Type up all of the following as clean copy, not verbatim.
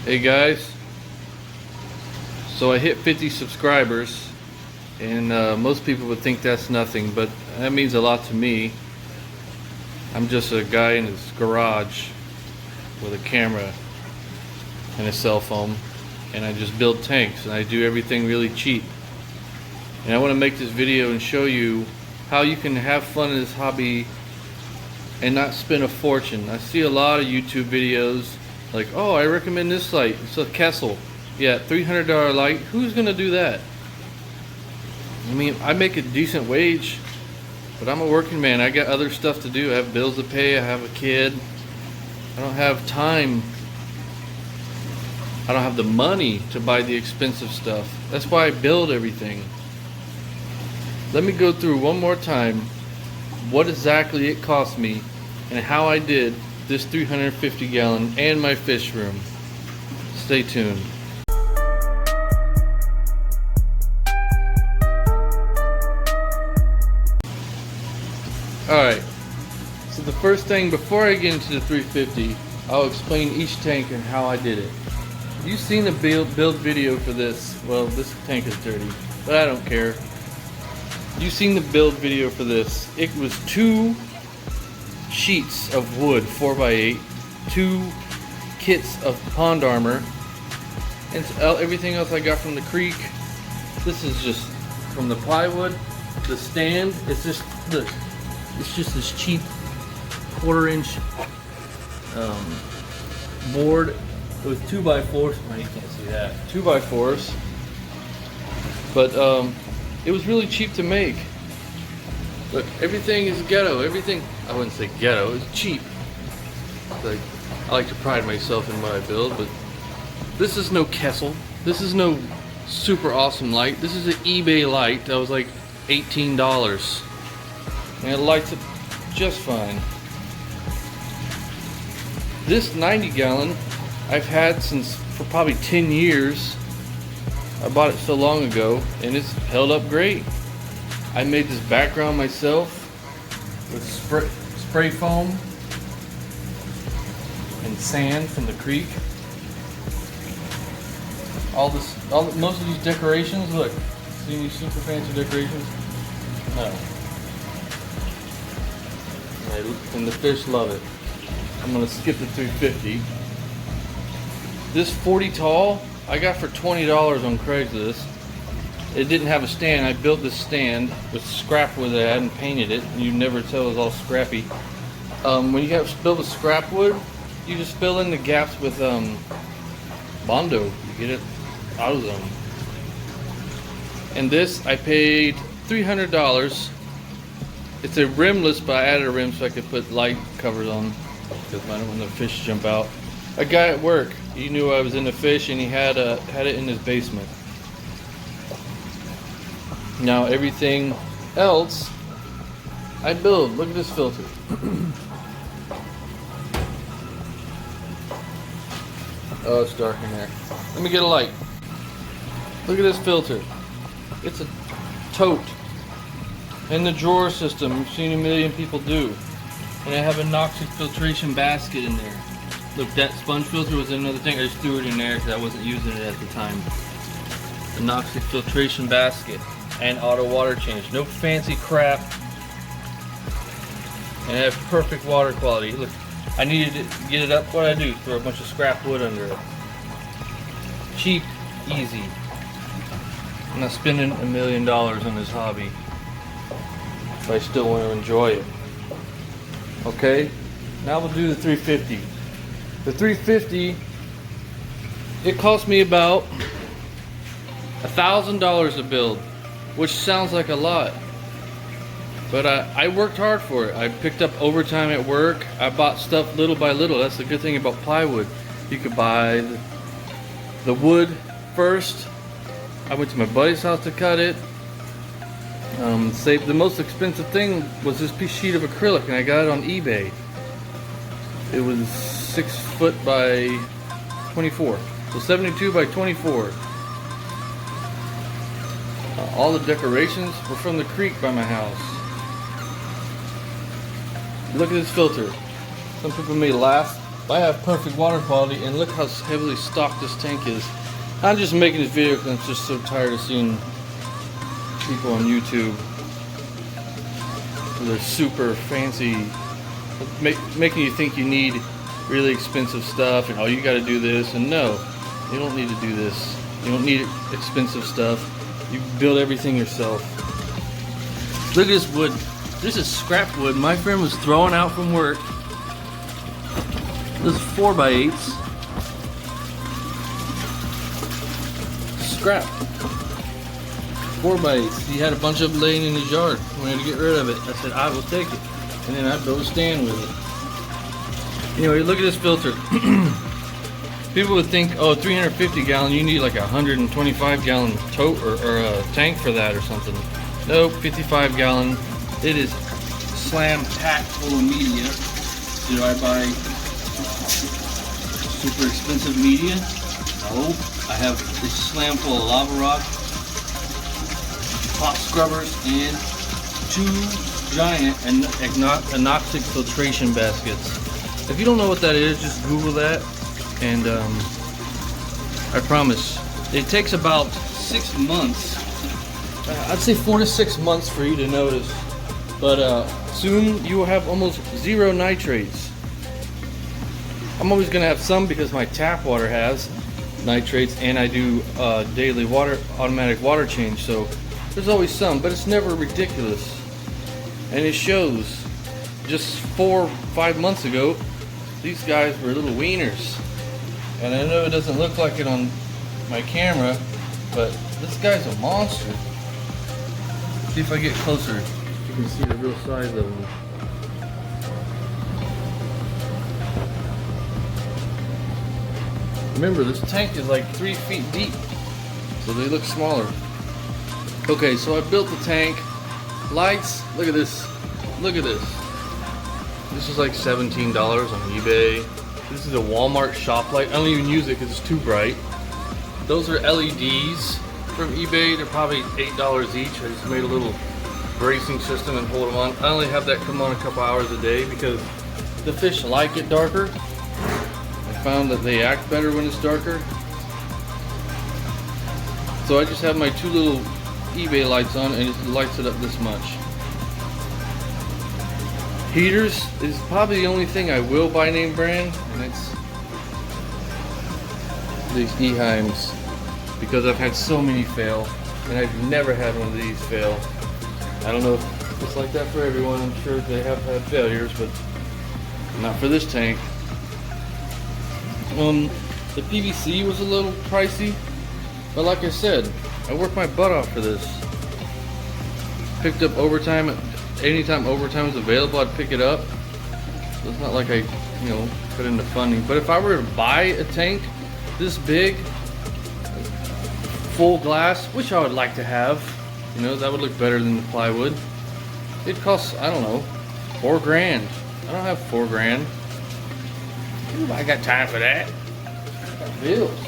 Hey guys, so I hit 50 subscribers, and most people would think that's nothing, but that means a lot to me. I'm just a guy in his garage with a camera and a cell phone, and I just build tanks, and I do everything really cheap. And I want to make this video and show you how you can have fun in this hobby and not spend a fortune. I see a lot of YouTube videos like, oh, I recommend this light. It's a Kessel. Yeah, $300 light. Who's gonna do that? I mean, I make a decent wage, but I'm a working man. I got other stuff to do. I have bills to pay. I have a kid. I don't have time. I don't have the money to buy the expensive stuff. That's why I build everything. Let me go through one more time what exactly it cost me and how I did this 350 gallon and my fish room. Stay tuned. Alright, so the first thing before I get into the 350, I'll explain each tank and how I did it. You've seen the build video for this. Well, this tank is dirty, but I don't care. You've seen the build video for this. It was 2 sheets of wood 4x8, 2 kits of pond armor, and everything else I got from the creek. This is just from the plywood. The stand, it's just, look, it's just this cheap 1/4-inch board with 2x4s. Oh, you can't see that. 2x4s. But it was really cheap to make. Look, everything is ghetto. Everything, I wouldn't say ghetto, it's cheap. Like, I like to pride myself in what I build, but this is no Kessel. This is no super awesome light. This is an eBay light that was like $18. And it lights up just fine. This 90 gallon I've had since for probably 10 years. I bought it so long ago and it's held up great. I made this background myself with spray foam and sand from the creek. Most of these decorations, look, see any super fancy decorations? No. And the fish love it. I'm gonna skip the 350. This 40 tall I got for $20 on Craigslist. It didn't have a stand. I built this stand with scrap wood that I hadn't painted it. You'd never tell it was all scrappy. When you have built with scrap wood, you just fill in the gaps with Bondo. You get it AutoZone. And this I paid $300. It's a rimless, but I added a rim so I could put light covers on because I don't want the fish jump out. A guy at work, he knew I was into fish and he had it in his basement. Now everything else I build. Look at this filter. Oh, it's dark in there. Let me get a light. Look at this filter. It's a tote. And the drawer system, you've seen a million people do. And I have a Noxic filtration basket in there. Look, that sponge filter was in another thing. I just threw it in there because I wasn't using it at the time. The Noxic filtration basket and auto water change. No fancy crap. And I have perfect water quality. Look, I needed to get it up. What do? Throw a bunch of scrap wood under it. Cheap, easy. I'm not spending $1 million on this hobby if I still want to enjoy it. Okay, now we'll do the 350. The 350, it cost me about $1,000 to build, which sounds like a lot, but I worked hard for it. I picked up overtime at work. I bought stuff little by little. That's the good thing about plywood. You could buy the wood first. I went to my buddy's house to cut it. The most expensive thing was this sheet of acrylic, and I got it on eBay. It was 6 foot by 24, so 72 by 24. All the decorations were from the creek by my house. Look at this filter. Some people may laugh I have perfect water quality, and look how heavily stocked this tank is. I'm just making this video because I'm just so tired of seeing people on YouTube with their super fancy, making you think you need really expensive stuff, and oh, you got to do this, and no, you don't need to do this. You don't need expensive stuff. You build everything yourself. Look at this wood. This is scrap wood my friend was throwing out from work. This is 4x8s. Scrap. 4x8s. He had a bunch of them laying in his yard. We had to get rid of it. I said, I will take it. And then I built a stand with it. Anyway, look at this filter. People would think, oh, 350 gallon, you need like a 125 gallon tote or a tank for that or something. Nope, 55 gallon. It is slam packed full of media. Did I buy super expensive media? No. I have this slam full of lava rock, pop scrubbers, and 2 giant anoxic filtration baskets. If you don't know what that is, just Google that, and I promise it takes about 6 months. I'd say 4 to 6 months for you to notice, but soon you will have almost 0 nitrates. I'm always gonna have some because my tap water has nitrates, and I do daily automatic water change, so there's always some, but it's never ridiculous. And it shows. Just 4 or 5 months ago, these guys were little wieners, and I know it doesn't look like it on my camera, but this guy's a monster. See if I get closer, you can see the real size of them. Remember, this tank is like 3 feet deep, so they look smaller. Okay, so I built the tank. Lights, look at this. Look at this. This is like $17 on eBay. This is a Walmart shop light. I don't even use it because it's too bright. Those are LEDs from eBay. They're probably $8 each. I just made a little bracing system and hold them on. I only have that come on a couple hours a day because the fish like it darker. I found that they act better when it's darker. So I just have my 2 little eBay lights on, and it lights it up this much. Heaters is probably the only thing I will buy name brand, and it's these Eheims, because I've had so many fail, and I've never had one of these fail. I don't know if it's like that for everyone. I'm sure they have had failures, but not for this tank. The PVC was a little pricey, but like I said, I worked my butt off for this. Picked up overtime. Anytime overtime is available, I'd pick it up. So it's not like I, put into funding. But if I were to buy a tank this big, full glass, which I would like to have, that would look better than the plywood. It costs, I don't know, $4 grand. I don't have $4 grand. I got time for that. I got bills.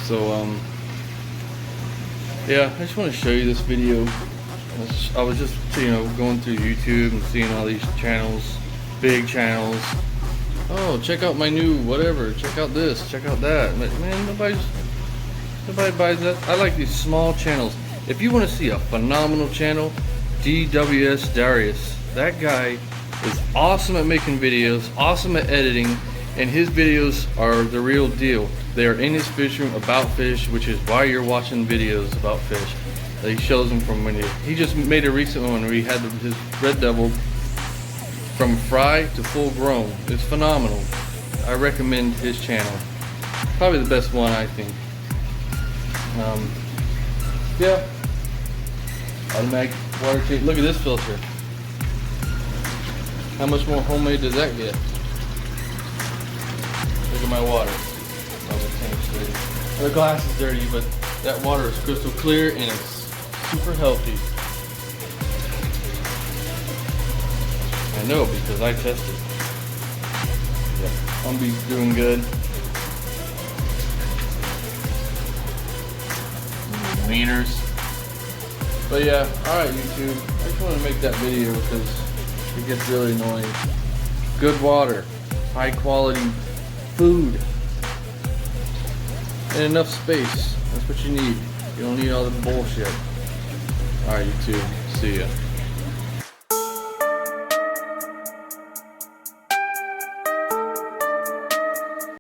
So, yeah, I just want to show you this video. I was just, going through YouTube and seeing all these channels, big channels. Oh, check out my new whatever. Check out this. Check out that. But man, nobody buys that. I like these small channels. If you want to see a phenomenal channel, DWS Darius. That guy is awesome at making videos, awesome at editing, and his videos are the real deal. They are in his fish room about fish, which is why you're watching videos about fish. He shows them from when he just made a recent one where he had his red devil from fry to full grown. It's phenomenal. I recommend his channel. Probably the best one, I think. Yeah. Automatic water change. Look at this filter. How much more homemade does that get? Look at my water. Oh, the tank's dirty. The glass is dirty, but that water is crystal clear and it's super healthy. I know because I tested. Yeah, Humbee's doing good. Wieners. But yeah, alright YouTube. I just want to make that video because it gets really annoying. Good water. high quality food and enough space. That's what you need. You don't need all the bullshit. Alright, YouTube. See ya.